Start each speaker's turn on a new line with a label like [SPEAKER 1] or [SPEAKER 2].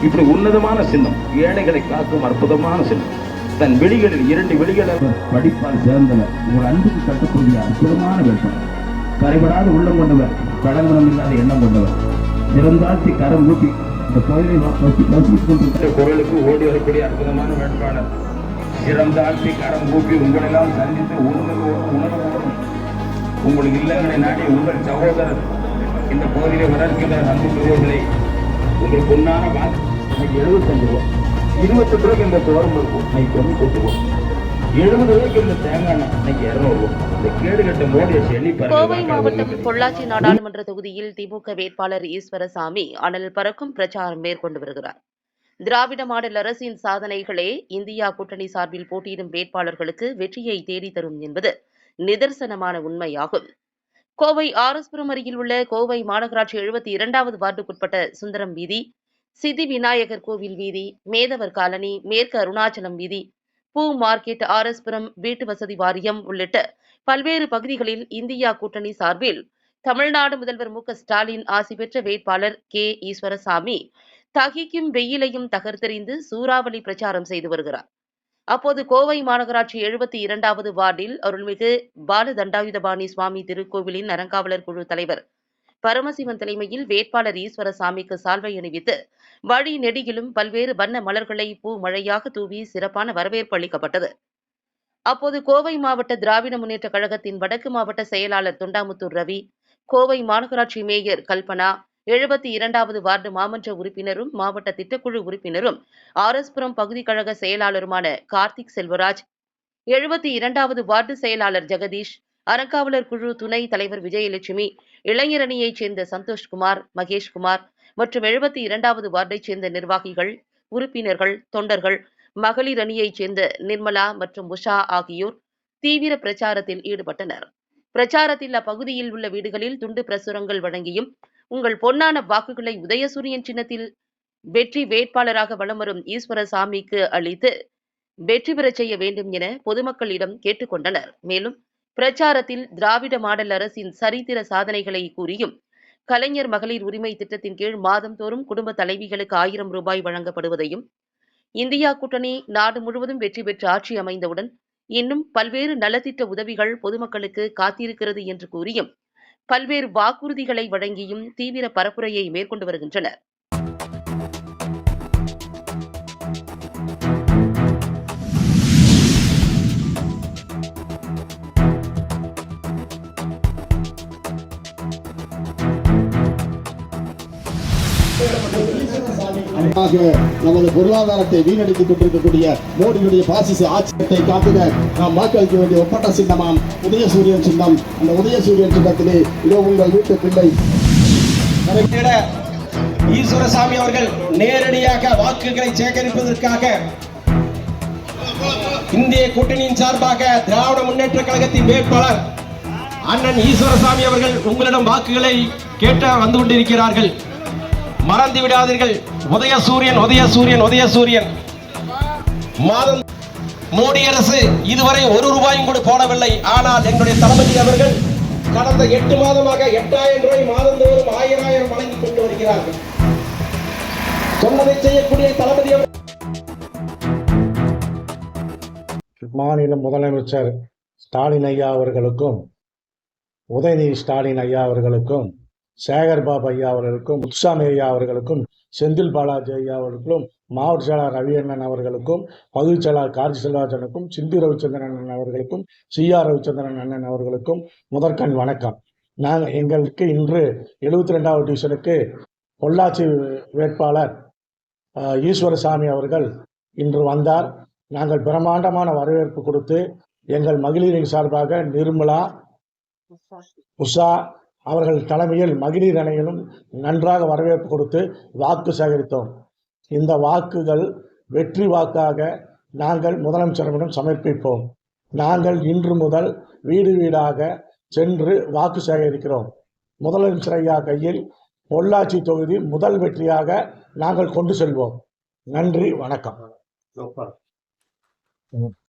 [SPEAKER 1] இப்படி உன்னதமான சின்னம், ஏழைகளை காக்கும் அற்புதமான சின்னம். தன் வெளிகளில் 2 வெளிகளை படிப்பால் சிறந்தவர், உங்கள் அன்புக்கு கட்டுக்கூடிய அற்புதமான வேட்பாளர், கரைபடாத உள்ளம் கொண்டவர், கடவுளம் இல்லாத எண்ணம் கொண்டவர், சிறந்தாட்சி கரம் ஊட்டி இந்த கோயிலை குரலுக்கு ஓடி வரக்கூடிய அற்புதமான வேட்பாளர், சிறந்தாட்சி கரம் ஊப்பி உங்களெல்லாம் சந்தித்து உணர்வோடும் உங்கள் இல்லங்களை நாடி உங்கள் சகோதரர் இந்த கோயிலை வளர்க்கின்ற அன்பு பெறுவர்களை உங்கள் பொன்னான வாக்கு 75 ரூபாய், 28 ரூபாய்க்கு இந்த தோரம் இருக்கும், இன்னைக்கு 90 ரூபாய், 70 ரூபாய்க்கு இந்த தேங்காய் எண்ணெய் இன்னைக்கு 200 ரூபாய். இந்த கேடு கட்ட மோடியை எண்ணி
[SPEAKER 2] கோவை மாவட்டம் பொள்ளாச்சி நாடாளுமன்ற தொகுதியில் திமுக வேட்பாளர் ஈஸ்வரசாமி அனல் பறக்கும் பிரச்சாரம் மேற்கொண்டு வருகிறார். திராவிட மாடல் அரசின் சாதனைகளே இந்தியா கூட்டணி சார்பில் போட்டியிடும் வேட்பாளர்களுக்கு வெற்றியை தேடித்தரும் என்பது நிதர்சனமான உண்மையாகும். கோவை ஆர்எஸ்புரம் அருகில் உள்ள கோவை மாநகராட்சி 72வது வார்டுக்குட்பட்ட சுந்தரம் வீதி, சித்தி விநாயகர் கோவில் வீதி, மேதவர் காலனி, மேற்கு அருணாச்சலம் வீதி, பூ மார்க்கெட், ஆர்எஸ்புரம் வீட்டு வசதி வாரியம் உள்ளிட்ட பல்வேறு பகுதிகளில் இந்தியா கூட்டணி சார்பில் தமிழ்நாடு முதல்வர் மு.க.ஸ்டாலின் ஆசி பெற்ற வேட்பாளர் கே. ஈஸ்வரசாமி தகிக்கும் வெயிலையும் தகர்த்தெறிந்து சூறாவளி பிரச்சாரம் செய்து வருகிறார். அப்போது கோவை மாநகராட்சி 72வது வார்டில் அருள்மிகு பாலதண்டாயுதபாணி சுவாமி திருக்கோவிலின் அறங்காவலர் குழு தலைவர் பரமசிவன் தலைமையில் வேட்பாளர் ஈஸ்வரசாமிக்கு சால்வை அணிவித்து வழி நெடுகிலும் பல்வேறு வண்ண மலர்களை பூ மழையாக தூவி சிறப்பான வரவேற்பு அளிக்கப்பட்டது. அப்போது கோவை மாவட்ட திராவிட முன்னேற்ற கழகத்தின் வடக்கு மாவட்ட செயலாளர் தொண்டாமுத்தூர் ரவி, கோவை மாநகராட்சி மேயர் கல்பனா, 72வது வார்டு மாமன்ற உறுப்பினரும் மாவட்ட திட்டக்குழு உறுப்பினரும் ஆர்எஸ்புரம் பகுதி கழக செயலாளருமான கார்த்திக் செல்வராஜ், 72வது வார்டு செயலாளர் ஜெகதீஷ், அறங்காவலர் குழு துணை தலைவர் விஜயலட்சுமி, இளைஞரணியைச் சேர்ந்த சந்தோஷ்குமார், மகேஷ்குமார் மற்றும் 72வது வார்டைச் சேர்ந்த நிர்வாகிகள், உறுப்பினர்கள், தொண்டர்கள், மகளிர் அணியைச் சேர்ந்த நிர்மலா மற்றும் உஷா ஆகியோர் தீவிர பிரச்சாரத்தில் ஈடுபட்டனர். பிரச்சாரத்தில் அப்பகுதியில் உள்ள வீடுகளில் துண்டு பிரசுரங்கள் வழங்கியும் உங்கள் பொன்னான வாக்குகளை உதயசூரியன் சின்னத்தில் வெற்றி வேட்பாளராக வலம் வரும் ஈஸ்வரசாமிக்கு அளித்து வெற்றி பெறச் செய்ய வேண்டும் என பொதுமக்களிடம் கேட்டுக்கொண்டனர். மேலும் பிரச்சாரத்தில் திராவிட மாடல் அரசின் சரித்திர சாதனைகளை கூறியும் கலைஞர் மகளிர் உரிமை திட்டத்தின் கீழ் மாதந்தோறும் குடும்ப தலைவிகளுக்கு 1000 ரூபாய் வழங்கப்படுவதையும், இந்தியா கூட்டணி நாடு முழுவதும் வெற்றி பெற்று ஆட்சி அமைந்தவுடன் இன்னும் பல்வேறு நலத்திட்ட உதவிகள் பொதுமக்களுக்கு காத்திருக்கிறது என்று கூறியும் பல்வேறு வாக்குறுதிகளை வழங்கியும் தீவிர பரப்புரையை மேற்கொண்டு வருகின்றனர்.
[SPEAKER 3] நமது பொருளாதாரத்தை வீணடித்துக் கொண்டிருக்கக்கூடிய மோடியுடைய பாசிச ஆட்சியத்தை காத்துக நாம் வாக்களிக்க வேண்டிய ஒப்பட்ட சின்னமாம் உதயசூரியன் சின்னம். அந்த உதயசூரியன் சின்னத்திலே இதோ உங்கள் வீட்டு பிள்ளை
[SPEAKER 4] ஈஸ்வரசாமி அவர்கள் நேரடியாக வாக்குகளை சேகரிப்பதற்காக இந்திய கூட்டணியின் சார்பாக திராவிட முன்னேற்ற கழகத்தின் வேட்பாளர் அண்ணன் ஈஸ்வரசாமி அவர்கள் உங்களிடம் வாக்குகளை கேட்ட வந்து கொண்டிருக்கிறார்கள். மறந்து விடாதீர்கள், உதயசூரியன் உதயசூரியன் உதயசூரியன். மாதம் மோடி அரசு இதுவரை 1 ரூபாயும் கூட போடவில்லை. ஆனால் எங்களுடைய தளபதி அவர்கள் கடந்த 8 மாதமாக 8000 ரூபாய் மாதந்தோறும் 1000 வழங்கிக் கொண்டு வருகிறார்கள். சொன்னதை செய்யக்கூடிய தளபதி அவர்கள்.
[SPEAKER 5] மாநில முதலமைச்சர் ஸ்டாலின் ஐயா அவர்களுக்கும், உதயநிதி ஸ்டாலின் ஐயா அவர்களுக்கும், சேகர்பாபு ஐயா அவர்களுக்கும், முத்துசாமி ஐயா அவர்களுக்கும், செந்தில் பாலாஜி ஐயா அவர்களுக்கும், மாவட்ட செயலாளர் ரவியண்ணன் அவர்களுக்கும், பகுதி செயலாளர் கார்த்தி செல்வராஜனுக்கும், சிந்தி ரவிச்சந்திரன் அண்ணன் அவர்களுக்கும், சி.ஆர். ரவிச்சந்திரன் அண்ணன் அவர்களுக்கும் முதற்கண் வணக்கம். நாங்கள் எங்களுக்கு இன்று 72வது டிவிஷனுக்கு பொள்ளாச்சி வேட்பாளர் ஈஸ்வரசாமி அவர்கள் இன்று வந்தார். நாங்கள் பிரம்மாண்டமான வரவேற்பு கொடுத்து எங்கள் மகளிரின் சார்பாக நிர்மலா, உஷா அவர்கள் தலைமையில் மகளிர் அணியிலும் நன்றாக வரவேற்பு கொடுத்து வாக்கு சேகரித்தோம். இந்த வாக்குகள் வெற்றி வாக்காக நாங்கள் முதலமைச்சரிடம் சமர்ப்பிப்போம். நாங்கள் இன்று முதல் வீடு வீடாக சென்று வாக்கு சேகரிக்கிறோம். முதலமைச்சர் ஐயா கையில் பொள்ளாச்சி தொகுதி முதல் வெற்றியாக நாங்கள் கொண்டு செல்வோம். நன்றி, வணக்கம்.